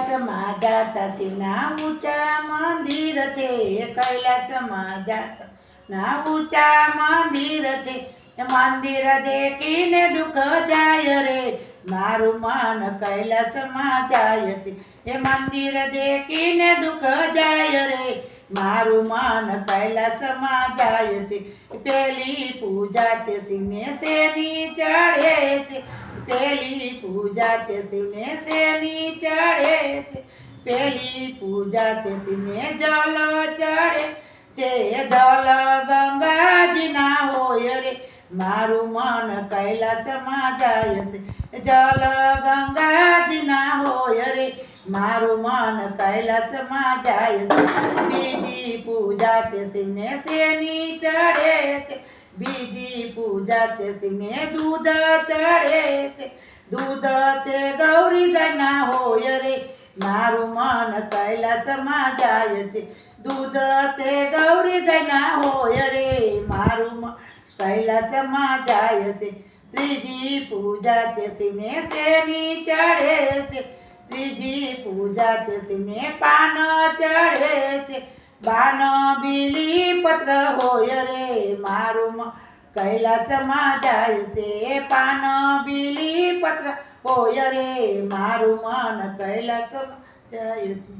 કૈલાસમાં જાતા શિવના ઊંચા મંદિર છે, કૈલાસમાં જાતા ના ઊંચા મંદિર છે, મંદિર દેખીને દુઃખ જાય રે, મારું મન કૈલાસમાં જાય છે, એ મંદિર દેખીને દુઃખ જાય રે, મારું મન કૈલાસમાં જાય છે, પેલી પૂજા તે શિવને શેની ચડે છે, પેલી પૂજા તે શિવને શેની ચડે છે, પેલી પૂજા તે શિવને જલ ચડે છે, જલ ગંગાજીના હોય રે, મારું મન કૈલાસમાં જાય છે, જલ ગંગાજીના હોય રે, મારું મન કૈલાસમાં જાય છે, બીજી પૂજા તે શિવને શેની ચડે છે, બીજી પૂજા તે શિવને દૂધ ચડે છે, દૂધ તે ગૌરી ગાયના હોય રે, મારું મન કૈલાસમાં જાય છે, દૂધ તે ગૌરી ગાયના હોય રે, મારું મન કૈલાસમાં જાય છે, ત્રીજી પૂજા તે શિવને શેની ચડે છે, ત્રીજી પૂજા તે શિવને પાન ચડે છે, પાન બીલી પત્ર હોય રે, મારું મન કૈલાસમાં જાય છે, પાન બીલી પત્ર હોય રે, મારું મન કૈલાસમાં જાય છે।